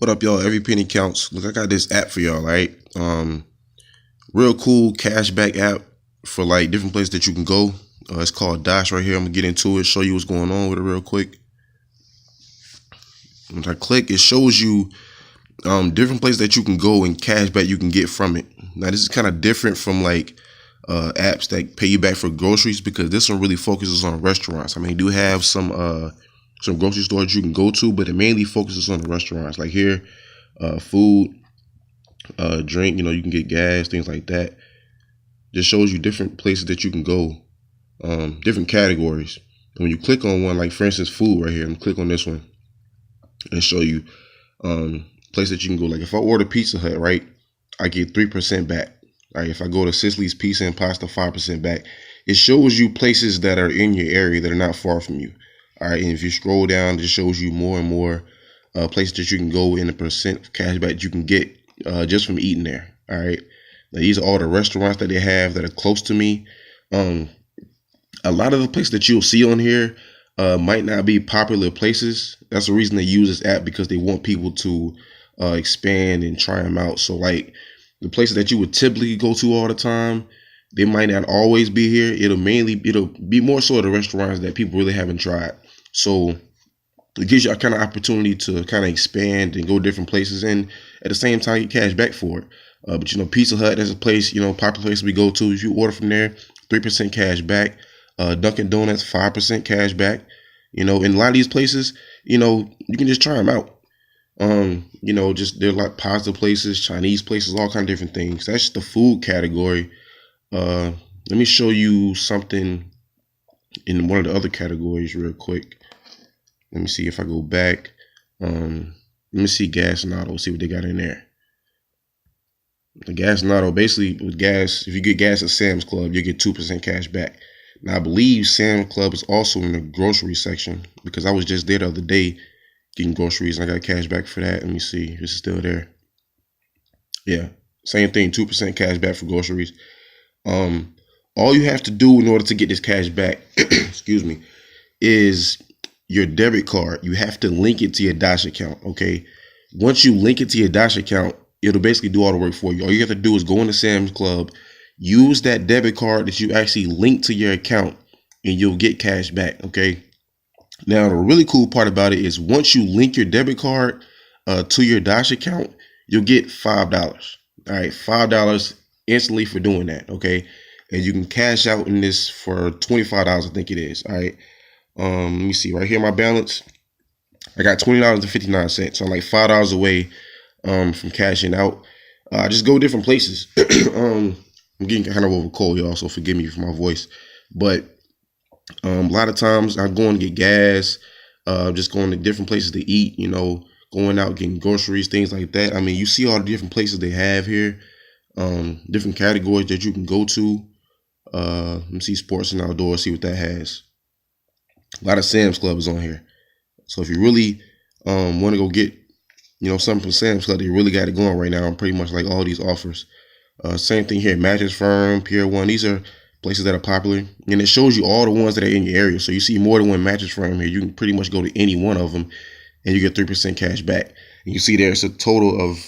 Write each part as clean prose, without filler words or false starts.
What up, y'all? Every penny counts. Look, I got this app for y'all, right? Real cool cashback app for like different places that you can go. It's called DOSH right here. I'm gonna get into it, show you what's going on with it real quick. When I click, it shows you different places that you can go and cashback you can get from it. Now, this is kind of different from like apps that pay you back for groceries, because this one really focuses on restaurants. I mean, you do have some grocery stores you can go to, but it mainly focuses on the restaurants. Like here, food, drink, you can get gas, things like that. Just shows you different places that you can go, different categories. And when you click on one, like for instance, food right here, I'm click on this one and show you place that you can go. Like if I order Pizza Hut, right, I get 3% back. All right, if I go to Sicily's Pizza and Pasta, 5% back. It shows you places that are in your area that are not far from you. All right, and if you scroll down, it just shows you more and more places that you can go in the percent cashback that you can get just from eating there. All right, now these are all the restaurants that they have that are close to me. A lot of the places that you'll see on here might not be popular places. That's the reason they use this app, because they want people to expand and try them out. So like the places that you would typically go to all the time, they might not always be here. It'll be more so the restaurants that people really haven't tried. So it gives you a kind of opportunity to kind of expand and go different places, and at the same time you cash back for it. But Pizza Hut, that's a place, popular place we go to. If you order from there, 3% cash back. Dunkin' Donuts, 5% cash back. In a lot of these places, you can just try them out. Just they're like positive places, Chinese places, all kinds of different things. That's just the food category. Let me show you something in one of the other categories real quick. Let me see if I go back. Let me see gas and auto, see what they got in there. The gas and auto, basically with gas, if you get gas at Sam's Club, you get 2% cash back. Now, I believe Sam's Club is also in the grocery section, because I was just there the other day getting groceries and I got cash back for that. Let me see if it's still there. Yeah, same thing, 2% cash back for groceries. All you have to do in order to get this cash back, excuse me, is your debit card. You have to link it to your DOSH account, okay? Once you link it to your DOSH account, it'll basically do all the work for you. All you have to do is go into Sam's Club, use that debit card that you actually link to your account, and you'll get cash back, okay? Now, the really cool part about it is once you link your debit card to your DOSH account, you'll get $5. All right, $5 instantly for doing that, okay? And you can cash out in this for $25, I think it is. All right. Let me see right here, my balance. I got $20.59. So I'm like $5 away from cashing out. Just go different places. I'm getting kind of over cold, y'all, so forgive me for my voice. But a lot of times I'm going to get gas, just going to different places to eat, going out, getting groceries, things like that. I mean, you see all the different places they have here, different categories that you can go to. Let me see sports and outdoors, see what that has. A lot of Sam's Club is on here. So if you really want to go get, something from Sam's Club, they really got it going right now on pretty much like all these offers. Same thing here, Mattress Firm, Pier 1. These are places that are popular. And it shows you all the ones that are in your area. So you see more than one Mattress Firm here. You can pretty much go to any one of them and you get 3% cash back. And you see there's a total of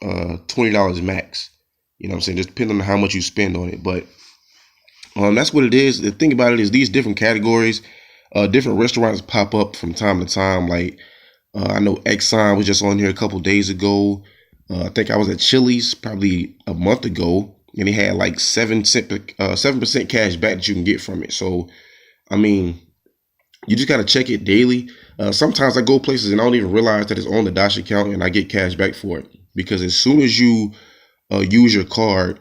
$20 max. You know what I'm saying? Just depending on how much you spend on it. But that's what it is. The thing about it is these different categories, different restaurants pop up from time to time. Like I know Exxon was just on here a couple days ago. I think I was at Chili's probably a month ago, and they had like 7% cash back that you can get from it. So, I mean, you just got to check it daily. Sometimes I go places and I don't even realize that it's on the DOSH account and I get cash back for it, because as soon as you use your card,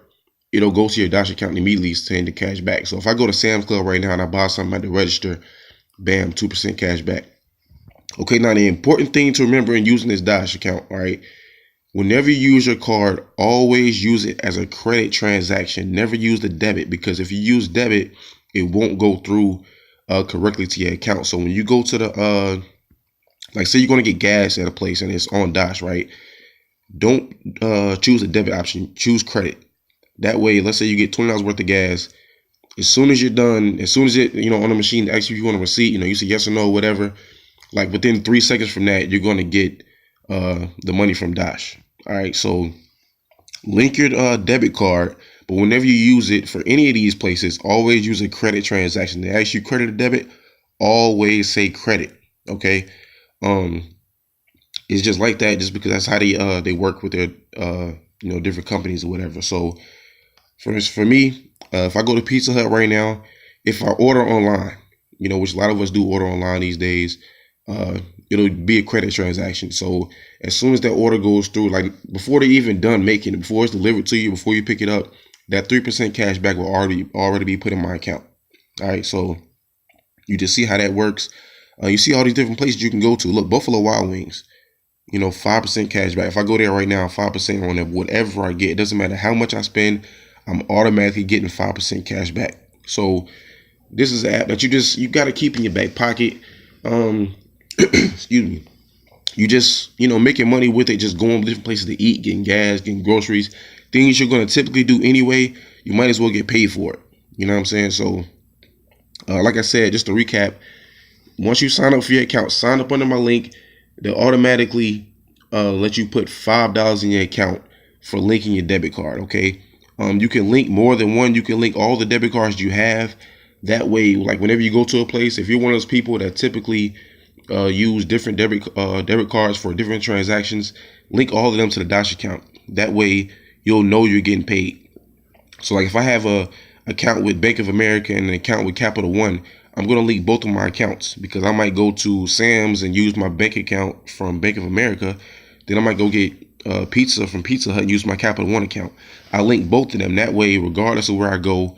it'll go to your DOSH account and immediately send the cash back. So if I go to Sam's Club right now and I buy something at the register, bam, 2% cash back. Okay, now the important thing to remember in using this DOSH account, all right, whenever you use your card, always use it as a credit transaction. Never use the debit, because if you use debit, it won't go through correctly to your account. So when you go to the, like say you're going to get gas at a place and it's on DOSH, right? Don't choose a debit option, choose credit. That way, let's say you get $20 worth of gas. As soon as you're done, as soon as it, on the machine asks you if you want a receipt, you say yes or no, whatever. Like within 3 seconds from that, you're going to get the money from DOSH. All right, so link your debit card, but whenever you use it for any of these places, always use a credit transaction. They ask you credit or debit, always say credit. Okay, it's just like that, just because that's how they work with their different companies or whatever. So for me, if I go to Pizza Hut right now, if I order online, which a lot of us do order online these days, it'll be a credit transaction. So as soon as that order goes through, like before they're even done making it, before it's delivered to you, before you pick it up, that 3% cash back will already be put in my account. All right, so you just see how that works. You see all these different places you can go to. Look, Buffalo Wild Wings, 5% cash back. If I go there right now, 5% on whatever I get. It doesn't matter how much I spend, I'm automatically getting 5% cash back. So this is an app that you got to keep in your back pocket. Excuse me. You just, making money with it, just going to different places to eat, getting gas, getting groceries, things you're going to typically do anyway. You might as well get paid for it. You know what I'm saying? So, like I said, just to recap, once you sign up for your account, sign up under my link. They'll automatically let you put $5 in your account for linking your debit card. Okay. You can link more than one. You can link all the debit cards you have. That way, like whenever you go to a place, if you're one of those people that typically use different debit cards for different transactions, link all of them to the DOSH account. That way, you'll know you're getting paid. So like if I have a account with Bank of America and an account with Capital One, I'm going to link both of my accounts, because I might go to Sam's and use my bank account from Bank of America. Then I might go get pizza from Pizza Hut and use my Capital One account. I link both of them. That way, regardless of where I go,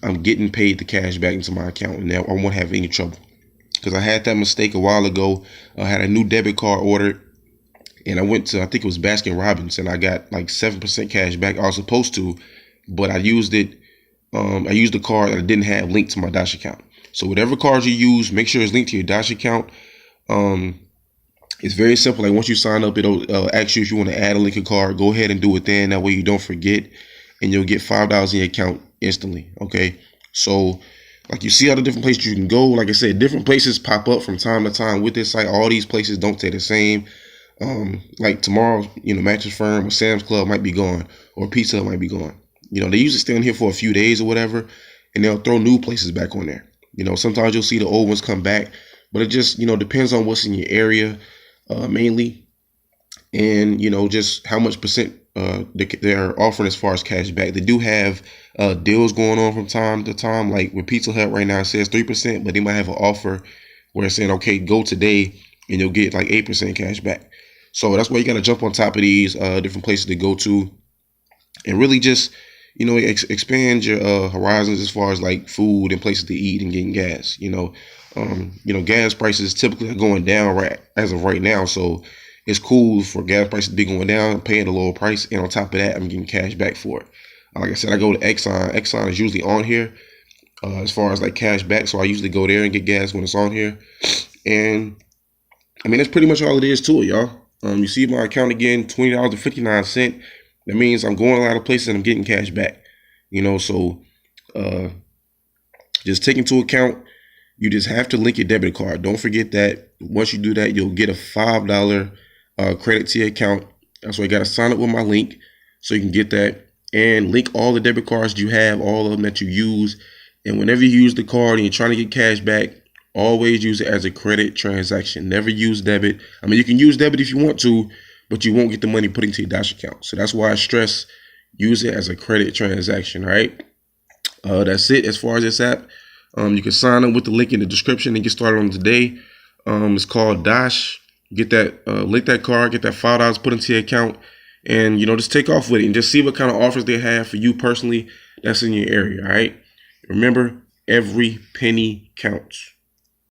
I'm getting paid the cash back into my account, and I won't have any trouble. Because I had that mistake a while ago. I had a new debit card ordered, and I went to, I think it was Baskin Robbins, and I got like 7% cash back. I was supposed to, but I used it. I used the card that I didn't have linked to my DOSH account. So whatever cards you use, make sure it's linked to your DOSH account. It's very simple. Like once you sign up, it'll ask you if you want to add a link card. Go ahead and do it then. That way you don't forget, and you'll get $5 in your account instantly. Okay. So like you see all the different places you can go. Like I said, different places pop up from time to time with this site. All these places don't stay the same. Like tomorrow, Mattress Firm or Sam's Club might be gone, or Pizza Hut might be gone. They usually stay on here for a few days or whatever, and they'll throw new places back on there. Sometimes you'll see the old ones come back, but it just, depends on what's in your area, mainly. And, just how much percent they're offering as far as cash back. They do have deals going on from time to time. Like with Pizza Hut right now, it says 3%, but they might have an offer where it's saying, okay, go today and you'll get like 8% cash back. So that's why you got to jump on top of these different places to go to, and really just, expand your horizons as far as like food and places to eat and getting gas. Gas prices typically are going down right as of right now. So it's cool for gas prices to be going down, paying a lower price. And on top of that, I'm getting cash back for it. Like I said, I go to Exxon. Exxon is usually on here as far as like cash back. So I usually go there and get gas when it's on here. And I mean, that's pretty much all it is to it, y'all. You see my account again, $20.59. That means I'm going a lot of places and I'm getting cash back. So just take into account, you just have to link your debit card. Don't forget that. Once you do that, you'll get a $5 credit to your account. That's why you got to sign up with my link so you can get that, and link all the debit cards you have, all of them that you use. And whenever you use the card and you're trying to get cash back, always use it as a credit transaction. Never use debit. I mean, you can use debit if you want to, but you won't get the money put into your DOSH account. So that's why I stress, use it as a credit transaction, right? That's it as far as this app. You can sign up with the link in the description and get started on today. It's called DOSH. Get that, link that card, get that $5 put into your account, and just take off with it and just see what kind of offers they have for you personally that's in your area. All right. Remember, every penny counts.